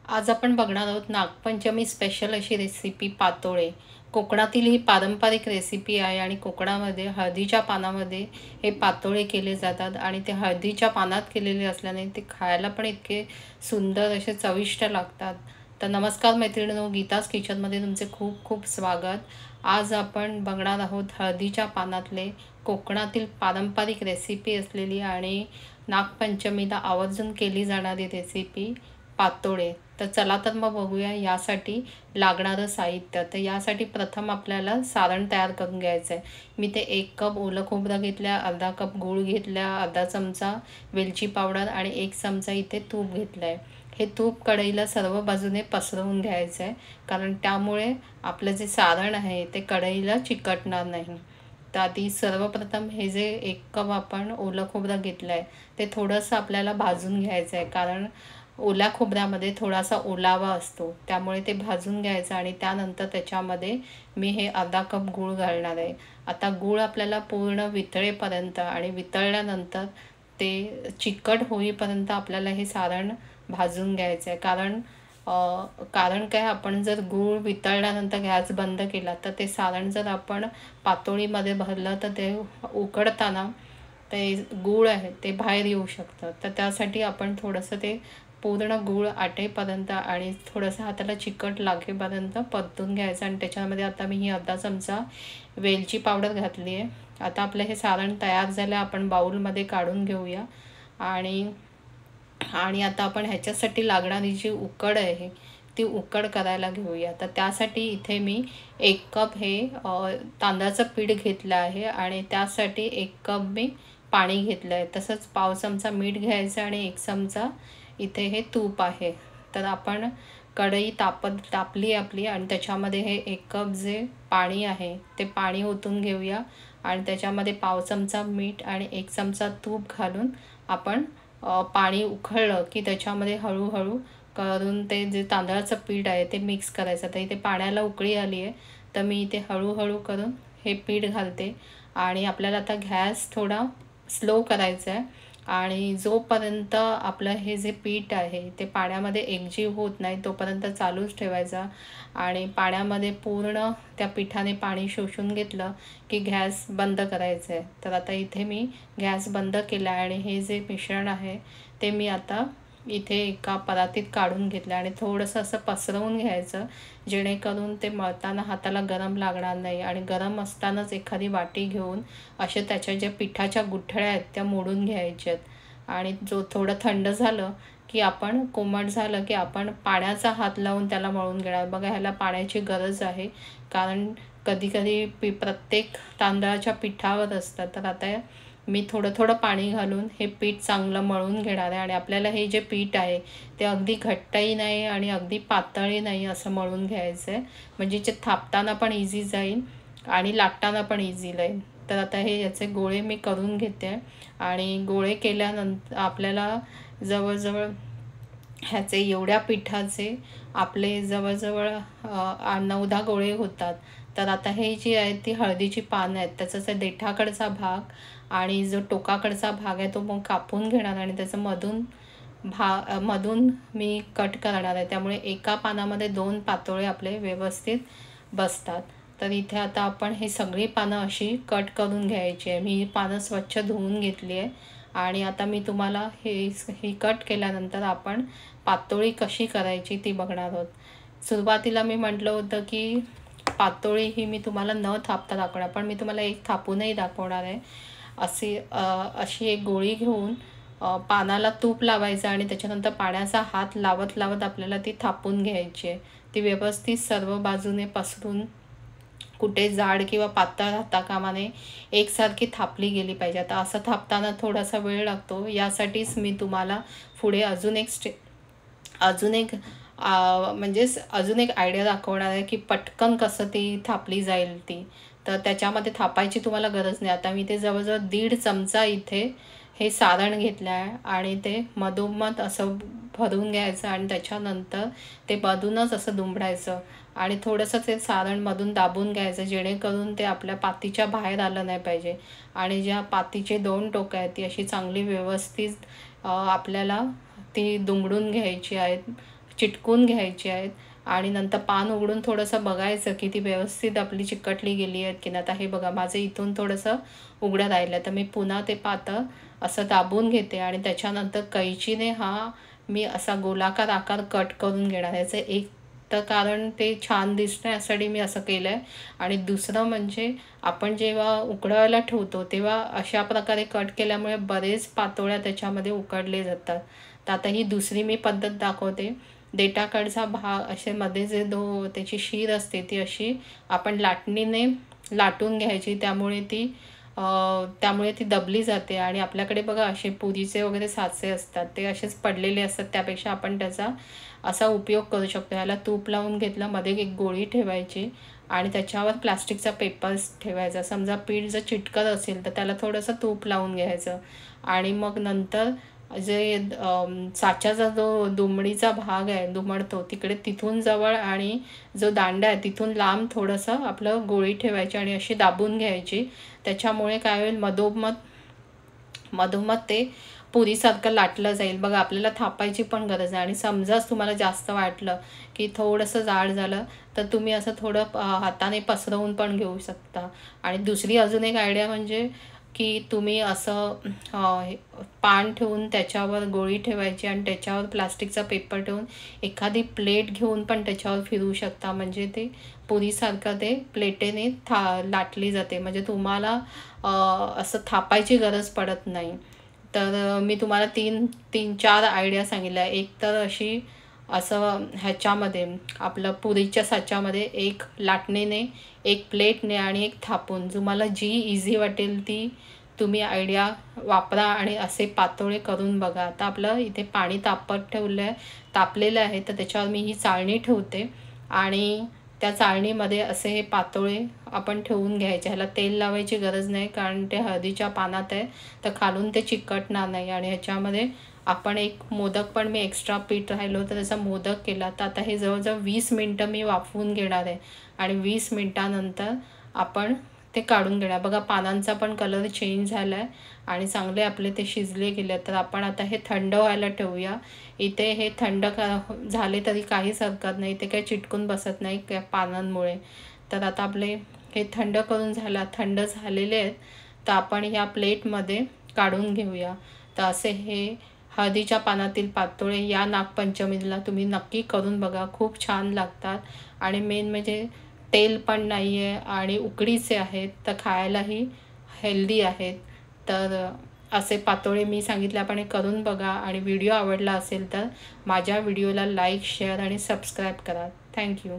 आज आपण बघणार आहोत नागपंचमी स्पेशल अशी रेसिपी पातोळे. कोकणातील ही पारंपरिक रेसिपी आहे आणि कोकणामध्ये हळदीच्या पानामध्ये हे पातोळे केले जातात आणि ते हळदीच्या पानात केलेले असल्याने ते खायला पण इतके सुंदर असे चविष्ट लागतात. तर नमस्कार मैत्रिणींनो, गीताज किचनमध्ये तुमचे खूप खूप स्वागत. आज आपण बघणार आहोत हळदीच्या पानातले कोकणातील पारंपरिक रेसिपी असलेली आणि नागपंचमीला आवर्जून केली जाणारी रेसिपी पातोळे. तर चला तर मग बघूया यासाठी लागणारं साहित्य. तर यासाठी प्रथम आपल्याला सारण तयार करून घ्यायचं आहे. मी ते 1 कप ओलं खोबरं घेतल्या, अर्धा कप गूळ घेतल्या, अर्धा चमचा वेलची पावडर आणि 1 चमचा इथे तूप घेतलं आहे. हे तूप कढईला सर्व बाजूने पसरवून घ्यायचं आहे, कारण त्यामुळे आपलं जे सारण आहे ते कढईला चिकटणार नाही. तर आधी सर्वप्रथम हे जे 1 कप आपण ओलं खोबरं घेतलं आहे ते थोडंसं आपल्याला भाजून घ्यायचं आहे, कारण ओल्या खोबऱ्यामध्ये थोडासा ओलावा असतो, त्यामुळे ते भाजून घ्यायचं आणि त्यानंतर त्याच्यामध्ये मी हे अर्धा कप गूळ घालणार आहे. आता गूळ आपल्याला पूर्ण वितळेपर्यंत आणि वितळल्यानंतर ते चिकट होईपर्यंत आपल्याला हे सारण भाजून घ्यायचं आहे. कारण काय, आपण जर गूळ वितळल्यानंतर गॅस बंद केला तर ते सारण जर आपण पातोळीमध्ये भरलं तर ते उकडताना ते गूळ आहे ते बाहेर येऊ शकतं. तर त्यासाठी आपण थोडंसं ते पूर्ण गूळ आटेपर्यंत आणि थोडंसं हाताला चिकट लागेपर्यंत परतून घ्यायचं आणि त्याच्यामध्ये आता मी ही अर्धा चमचा वेलची पावडर घातली आहे. आता आपलं हे सारण तयार झालं, आपण बाऊलमध्ये काढून घेऊया. आणि आणि आता आपण ह्याच्यासाठी लागणारी जी उकड आहे ती उकड करायला घेऊया. तर त्यासाठी इथे मी 1 कप हे तांदळाचं पीठ घेतलं आहे आणि त्यासाठी 1 कप मी पाणी घेतलं आहे. तसंच पाव चमचा मीठ घ्यायचं आणि 1 चमचा इथे हे तूप आहे. तर आपण कढई तापली आपली आणि त्याच्यामध्ये हे 1 कप जे पाणी आहे ते पाणी ओतून घेऊया आणि त्याच्यामध्ये पाव चमचा मीठ आणि 1 चमचा तूप घालून आपण पाणी उकळलं की त्याच्यामध्ये हळूहळू करून ते जे तांदळाचं पीठ आहे ते मिक्स करायचं. तर इथे पाण्याला उकळी आली आहे, तर मी इथे हळूहळू करून हे पीठ घालते आणि आपल्याला आता गॅस थोडा स्लो करायचा आहे आणि जोपर्यंत आपलं हे जे पीठ आहे ते पाण्यामध्ये एकजीव होत नाही तोपर्यंत चालूच ठेवायचा. आणि पाण्यामध्ये पूर्ण त्या पिठाने पाणी शोषून घेतलं की गॅस बंद करायचं आहे. तर आता इथे मी गॅस बंद केला आणि हे जे मिश्रण आहे ते मी आता इथे एका परातीत काढून घेतलं आणि थोडंसं असं पसरवून घ्यायचं, जेणेकरून ते मळताना हाताला गरम लागणार नाही. आणि गरम असतानाच एखादी वाटी घेऊन अशा त्याच्या ज्या पिठाच्या गुठळ्या आहेत त्या मोडून घ्यायच्यात. आणि जो थोडं थंड झालं की आपण कोमट झालं की आपण पाण्याचा हात लावून त्याला मळून घेणार. बघा, ह्याला पाण्याची गरज आहे, कारण कधी कधी प्रत्येक तांदळाच्या पिठावर असतं. तर आता मी थोडं थोडं पाणी घालून हे पीठ चांगलं मळून घेणार आहे आणि आपल्याला हे जे पीठ आहे ते अगदी घट्टही नाही आणि अगदी पातळही नाही असं मळून घ्यायचं आहे, म्हणजे जे थापताना पण इझी जाईल आणि लाटताना पण इझी जाईल. तर आता हे याचे गोळे मी करून घेते आणि गोळे केल्यानंतर आपल्याला जवळजवळ ह्याचे एवढ्या पिठाचे आपले जवळजवळ 9-10 गोळे होतात. तर आता हे जी आहेत ती हळदीची पानं आहेत, त्याचा जो देठाकडचा भाग आणि जो टोकाकडचा भाग आहे तो मग कापून घेणार आणि त्याचं मधून मी कट करणार आहे. त्यामुळे एका पानामध्ये 2 पातोळे आपले व्यवस्थित बसतात. तर इथे आता आपण ही सगळी पानं अशी कट करून घ्यायची आहे. मी ही पानं स्वच्छ धुवून घेतली आहे आणि आता मी तुम्हाला ही कट केल्यानंतर आपण पातोळी कशी करायची ती बघणार आहोत. सुरुवातीला मी म्हटलं होतं की पातोळी ही मी तुम्हाला न थापता दाखवणार, पण मी तुम्हाला एक थापूनही दाखवणार आहे. अशी एक गोळी घेऊन पानाला तूप लावायचं आणि त्याच्यानंतर पाण्याचा हात लावत लावत आपल्याला ती थापून घ्यायची आहे. ती व्यवस्थित सर्व बाजूने पसरून कुठे जाड किंवा पातळ राहता कामा नये, एकसारखी थापली गेली पाहिजे. आता असं थापताना थोडासा वेळ लागतो, यासाठीच मी तुम्हाला पुढे अजून एक आयडिया दाखवणार आहे की पटकन कसं ती थापली जाईल ती. तर त्याच्यामध्ये थापायची तुम्हाला गरज नाही. आता मी ते जवळजवळ 1.5 चमचा इथे हे सारण घेतलं आहे आणि ते मधोमध असं भरून घ्यायचं आणि त्याच्यानंतर ते मधूनच असं दुमडायचं आणि थोडंसं ते सारण मधून दाबून घ्यायचं, जेणेकरून ते आपल्या पातीच्या बाहेर आलं नाही पाहिजे. आणि ज्या पातीचे 2 टोकं आहेत ती अशी चांगली व्यवस्थित आपल्याला ती दुमडून घ्यायची आहेत चिटकून घ्यायचे आहेत आणि नंतर पान उघडून थोडंसं बघायचं की ती व्यवस्थित आपली चिकटली गेली आहेत की नाही. आता हे बघा माझं इथून थोडंसं उघडं राहिलं, तर मी पुन्हा ते पातळ असं दाबून घेते आणि त्याच्यानंतर कैचीने मी असा गोलाकार आकार कट करून घेणार. याचं एक तर कारण ते छान दिसतं यासाठी मी असं केलं आहे, आणि दुसरं म्हणजे आपण जेव्हा उकडायला ठेवतो तेव्हा अशा प्रकारे कट केल्यामुळे बरेच पातोळ्या त्याच्यामध्ये उकडले जातात. तर आता ही दुसरी मी पद्धत दाखवते. देठाकडचा भाग असे मध्ये जे त्याची शीर असते ती अशी आपण लाटणीने लाटून घ्यायची, त्यामुळे ती दबली जाते. आणि आपल्याकडे बघा असे पुरीचे वगैरे साचे असतात, ते असेच पडलेले असतात, त्यापेक्षा आपण त्याचा असा उपयोग करू शकतो. याला तूप लावून घेतलं, मध्ये एक गोळी ठेवायची आणि त्याच्यावर प्लास्टिकचा पेपर्स ठेवायचा. समजा पीठ जर चिटकत असेल तर त्याला थोडंसं तूप लावून घ्यायचं आणि मग नंतर जे साच्याचा जो दुमडीचा भाग आहे दुमडतो तिकडे तिथून जवळ आणि जो दांडा आहे तिथून लांब थोडंसं आपलं गोळी ठेवायची आणि अशी दाबून घ्यायची. त्याच्यामुळे काय होईल, मधोमध ते पुरीसारखं लाटलं जाईल. बघा आपल्याला थापायची पण गरज नाही. आणि समजाच तुम्हाला जास्त वाटलं की थोडंसं जाड झालं तर तुम्ही असं थोडं हाताने पसरवून पण घेऊ शकता. आणि दुसरी अजून एक आयडिया म्हणजे की तुम्ही असं पान ठेवून त्याच्यावर गोळी ठेवायची आणि त्याच्यावर प्लास्टिकचा पेपर ठेवून एखादी प्लेट घेऊन पण त्याच्यावर फिरवू शकता. म्हणजे ते पुरीसारखं ते प्लेटेने लाटली जाते, म्हणजे तुम्हाला असं थापायची गरज पडत नाही. तर मी तुम्हाला तीन चार आयडिया सांगितल्या. एक तर अशी असं ह्याच्यामध्ये आपलं पुरीच्या साच्यामध्ये एक लाटणीने, एक प्लेटने आणि एक थापून, तुम्हाला जी इझी वाटेल ती तुम्ही आयडिया वापरा आणि असे पातोळे करून बघा. आता आपलं इथे पाणी तापलेलं आहे, तर त्याच्यावर मी ही चाळणी ठेवते आणि त्या चाळणीमध्ये असे हे पातोळे आपण ठेवून घ्यायचे. ह्याला तेल लावायची गरज नाही कारण ते हळदीच्या पानात आहे, तर खालून ते चिकटणार नाही. आणि ह्याच्यामध्ये आपण एक मोदक पण मी एक्स्ट्रा पीठ राहिलो तर त्याचा मोदक केला. तर आता हे जवळजवळ 20 मिनटं मी वाफवून घेणार आहे आणि 20 मिनटानंतर आपण ते काढून घेणार. बघा पानांचा पण कलर चेंज झाला आहे आणि चांगले आपले ते शिजले गेले. तर आपण आता हे थंड व्हायला ठेवूया. इथे हे थंड झाले तरी काहीच हरकत नाही, ते काही चिटकून बसत नाही त्या पानांमुळे. तर आता आपले हे थंड झालेले आहेत, तर आपण ह्या प्लेटमध्ये काढून घेऊया. तर असे हे हळदीच्या पानातील पातोळे या नागपंचमीला तुम्ही नक्की करून बघा, खूप छान लागतात. आणि मेन म्हणजे तेल पण नाही आहे आणि उकडीचे आहेत, तर खायलाही हेल्दी आहेत. तर असे पातोळे मी सांगितल्याप्रमाणे करून बघा. आणि व्हिडिओ आवडला असेल तर माझ्या व्हिडिओला लाईक, शेअर आणि सबस्क्राईब करा. थँक्यू.